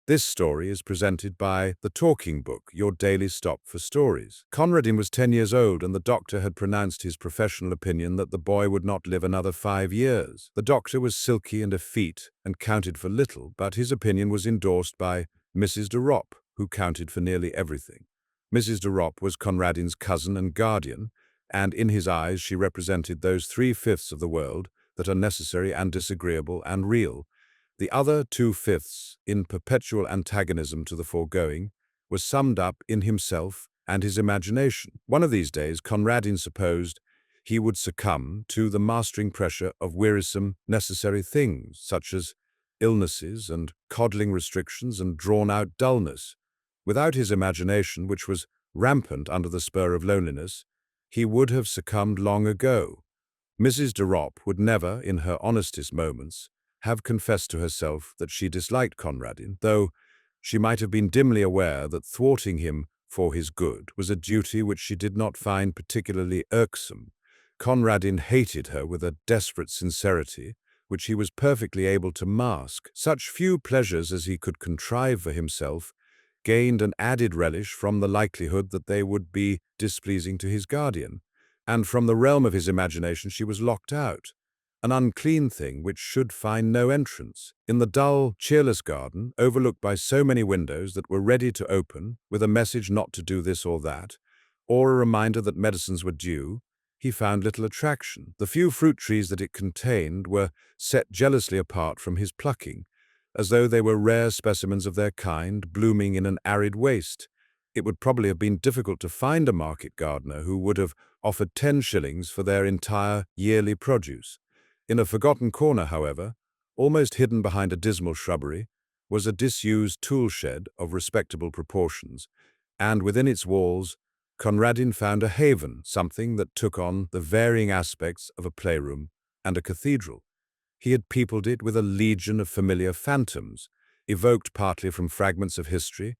This story is presented by The Talking Book, your daily stop for stories. Conradin was 10 years old and the doctor had pronounced his professional opinion that the boy would not live another 5 years. The doctor was silky and effete and counted for little, but his opinion was endorsed by Mrs. de Ropp, who counted for nearly everything. Mrs. de Ropp was Conradin's cousin and guardian, and in his eyes she represented those 3/5 of the world that are necessary and disagreeable and real. The other 2/5, in perpetual antagonism to the foregoing, was summed up in himself and his imagination. One of these days, Conradin supposed he would succumb to the mastering pressure of wearisome, necessary things, such as illnesses and coddling restrictions and drawn-out dullness. Without his imagination, which was rampant under the spur of loneliness, he would have succumbed long ago. Mrs. de Ropp would never, in her honestest moments, have confessed to herself that she disliked Conradin, though she might have been dimly aware that thwarting him for his good was a duty which she did not find particularly irksome. Conradin hated her with a desperate sincerity, which he was perfectly able to mask. Such few pleasures as he could contrive for himself gained an added relish from the likelihood that they would be displeasing to his guardian, and from the realm of his imagination she was locked out, an unclean thing which should find no entrance. In the dull, cheerless garden, overlooked by so many windows that were ready to open, with a message not to do this or that, or a reminder that medicines were due, he found little attraction. The few fruit trees that it contained were set jealously apart from his plucking, as though they were rare specimens of their kind, blooming in an arid waste. It would probably have been difficult to find a market gardener who would have offered 10 shillings for their entire yearly produce. In a forgotten corner, however, almost hidden behind a dismal shrubbery, was a disused tool shed of respectable proportions, and within its walls Conradin found a haven, something that took on the varying aspects of a playroom and a cathedral. He had peopled it with a legion of familiar phantoms, evoked partly from fragments of history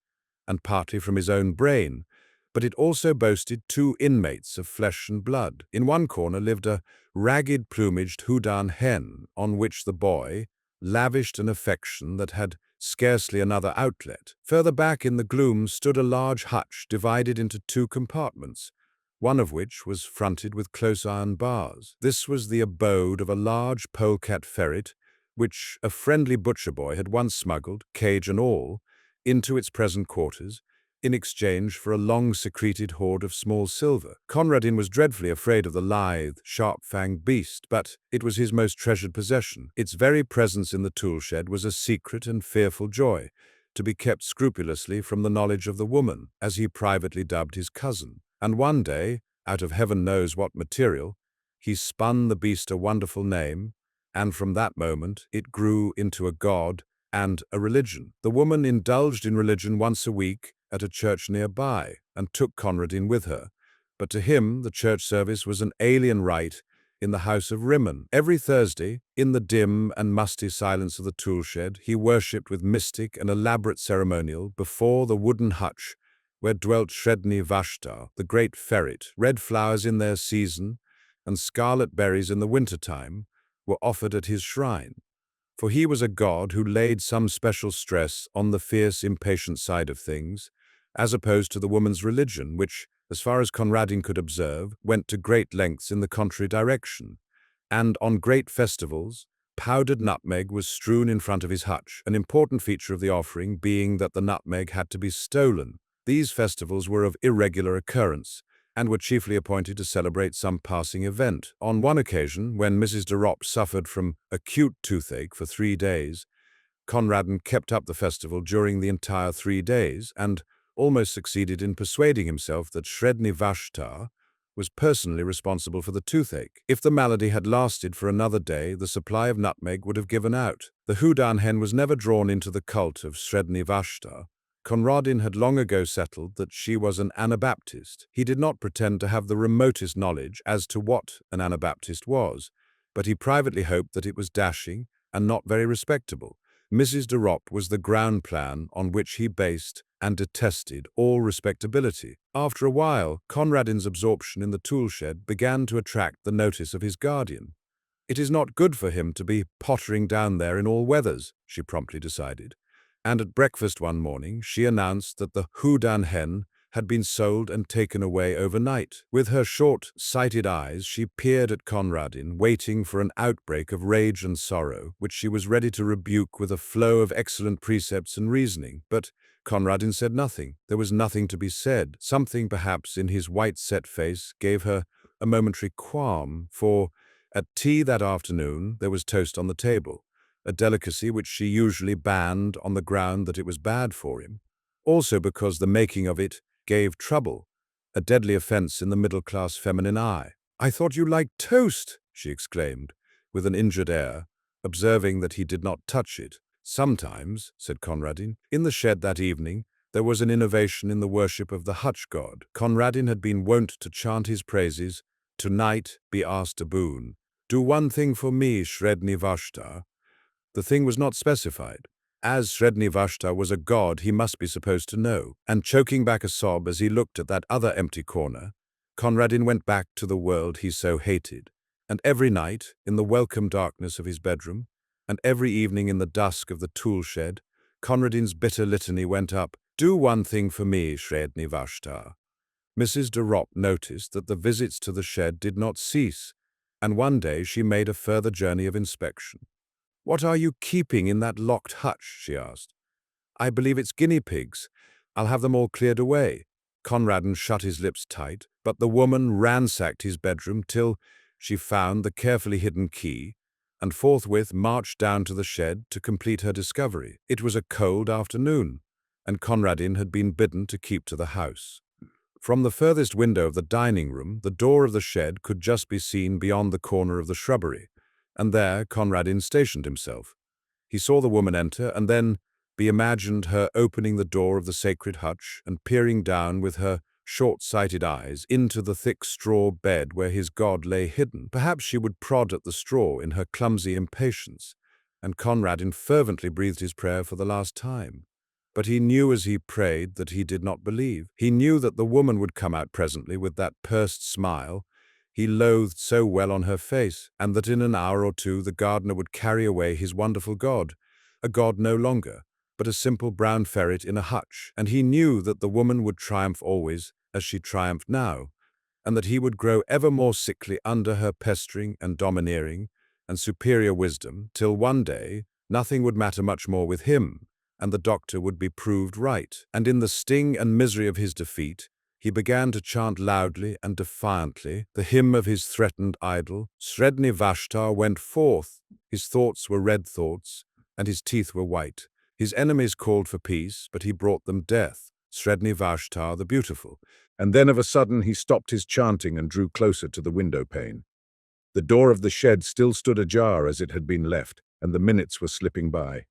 and partly from his own brain, but it also boasted 2 inmates of flesh and blood. In one corner lived a ragged-plumaged Houdan hen, on which the boy lavished an affection that had scarcely another outlet. Further back in the gloom stood a large hutch divided into 2 compartments, one of which was fronted with close iron bars. This was the abode of a large polecat ferret, which a friendly butcher boy had once smuggled, cage and all, into its present quarters, in exchange for a long-secreted hoard of small silver. Conradin was dreadfully afraid of the lithe, sharp-fanged beast, but it was his most treasured possession. Its very presence in the tool-shed was a secret and fearful joy, to be kept scrupulously from the knowledge of the woman, as he privately dubbed his cousin. And one day, out of heaven knows what material, he spun the beast a wonderful name, and from that moment it grew into a god and a religion. The woman indulged in religion once a week at a church nearby, and took Conradin with her, but to him the church service was an alien rite in the house of Rimmon. Every Thursday, in the dim and musty silence of the tool-shed, he worshipped with mystic and elaborate ceremonial before the wooden hutch where dwelt Sredni Vashtar, the great ferret. Red flowers in their season and scarlet berries in the winter-time were offered at his shrine, for he was a god who laid some special stress on the fierce, impatient side of things, as opposed to the woman's religion, which, as far as Conradin could observe, went to great lengths in the contrary direction. And on great festivals, powdered nutmeg was strewn in front of his hutch, an important feature of the offering being that the nutmeg had to be stolen. These festivals were of irregular occurrence, and were chiefly appointed to celebrate some passing event. On one occasion, when Mrs. de Ropp suffered from acute toothache for 3 days, Conradin kept up the festival during the entire 3 days, and almost succeeded in persuading himself that Sredni Vashtar was personally responsible for the toothache. If the malady had lasted for another day, the supply of nutmeg would have given out. The Houdan hen was never drawn into the cult of Sredni Vashtar. Conradin had long ago settled that she was an Anabaptist. He did not pretend to have the remotest knowledge as to what an Anabaptist was, but he privately hoped that it was dashing and not very respectable. Mrs. de Ropp was the ground plan on which he based and detested all respectability. After a while, Conradin's absorption in the tool-shed began to attract the notice of his guardian. It is not good for him to be pottering down there in all weathers, she promptly decided, And at breakfast one morning, she announced that the Houdan hen had been sold and taken away overnight. With her short-sighted eyes, she peered at Conradin, waiting for an outbreak of rage and sorrow, which she was ready to rebuke with a flow of excellent precepts and reasoning. But Conradin said nothing. There was nothing to be said. Something, perhaps, in his white-set face gave her a momentary qualm, for at tea that afternoon there was toast on the table, a delicacy which she usually banned on the ground that it was bad for him, also because the making of it gave trouble, a deadly offense in the middle-class feminine eye. "I thought you liked toast," she exclaimed, with an injured air, observing that he did not touch it. "Sometimes," said Conradin. In the shed that evening, there was an innovation in the worship of the hutch god. Conradin had been wont to chant his praises. "Tonight be asked a boon. Do one thing for me, Sredni Vashtar." The thing was not specified. As Sredni Vashtar was a god, he must be supposed to know. And choking back a sob as he looked at that other empty corner, Conradin went back to the world he so hated. And every night, in the welcome darkness of his bedroom, and every evening in the dusk of the tool shed, Conradin's bitter litany went up. "Do one thing for me, Sredni Vashtar." Mrs. de Ropp noticed that the visits to the shed did not cease, and one day she made a further journey of inspection. "What are you keeping in that locked hutch?" she asked. "I believe it's guinea pigs. I'll have them all cleared away." Conradin shut his lips tight, but the woman ransacked his bedroom till she found the carefully hidden key, and forthwith marched down to the shed to complete her discovery. It was a cold afternoon, and Conradin had been bidden to keep to the house. From the furthest window of the dining room, the door of the shed could just be seen beyond the corner of the shrubbery, and there Conradin stationed himself. He saw the woman enter, and then be imagined her opening the door of the sacred hutch and peering down with her short-sighted eyes into the thick straw bed where his god lay hidden. Perhaps she would prod at the straw in her clumsy impatience, and Conradin fervently breathed his prayer for the last time. But he knew as he prayed that he did not believe. He knew that the woman would come out presently with that pursed smile he loathed so well on her face, and that in an hour or two the gardener would carry away his wonderful god, a god no longer, but a simple brown ferret in a hutch. And he knew that the woman would triumph always, as she triumphed now, and that he would grow ever more sickly under her pestering and domineering and superior wisdom, till one day nothing would matter much more with him, and the doctor would be proved right. And in the sting and misery of his defeat, he began to chant loudly and defiantly the hymn of his threatened idol. Sredni Vashtar went forth. His thoughts were red thoughts, and his teeth were white. His enemies called for peace, but he brought them death. Sredni Vashtar the beautiful. And then of a sudden he stopped his chanting and drew closer to the window pane. The door of the shed still stood ajar as it had been left, and the minutes were slipping by.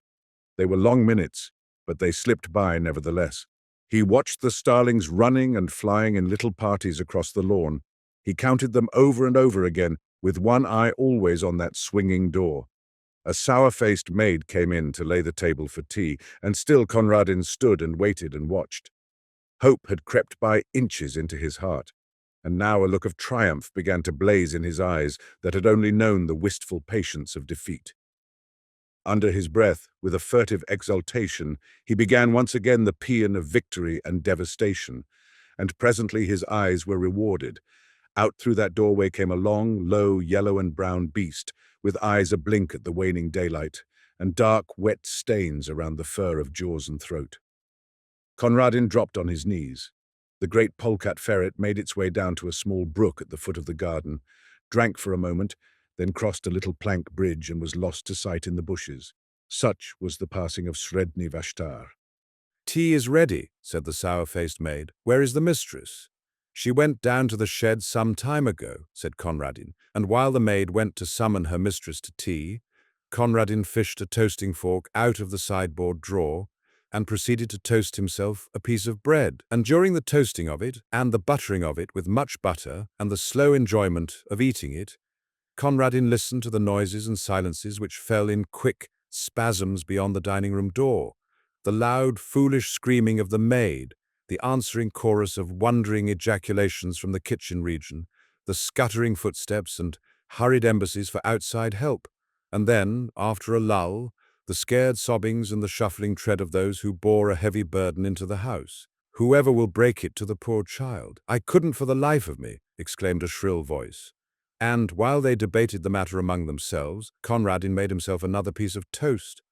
They were long minutes, but they slipped by nevertheless. He watched the starlings running and flying in little parties across the lawn. He counted them over and over again, with one eye always on that swinging door. A sour-faced maid came in to lay the table for tea, and still Conradin stood and waited and watched. Hope had crept by inches into his heart, and now a look of triumph began to blaze in his eyes that had only known the wistful patience of defeat. Under his breath, with a furtive exultation, he began once again the paean of victory and devastation, and presently his eyes were rewarded. Out through that doorway came a long, low, yellow and brown beast, with eyes ablink at the waning daylight, and dark, wet stains around the fur of jaws and throat. Conradin dropped on his knees. The great polecat ferret made its way down to a small brook at the foot of the garden, drank for a moment, then crossed a little plank bridge and was lost to sight in the bushes. Such was the passing of Sredni Vashtar. "Tea is ready," said the sour-faced maid. "Where is the mistress?" "She went down to the shed some time ago," said Conradin, and while the maid went to summon her mistress to tea, Conradin fished a toasting fork out of the sideboard drawer and proceeded to toast himself a piece of bread. And during the toasting of it, and the buttering of it with much butter, and the slow enjoyment of eating it, Conradin listened to the noises and silences which fell in quick spasms beyond the dining-room door, the loud, foolish screaming of the maid, the answering chorus of wondering ejaculations from the kitchen region, the scuttering footsteps and hurried embassies for outside help. And then, after a lull, the scared sobbings and the shuffling tread of those who bore a heavy burden into the house. "Whoever will break it to the poor child?" "I couldn't for the life of me," exclaimed a shrill voice. And, while they debated the matter among themselves, Conradin made himself another piece of toast.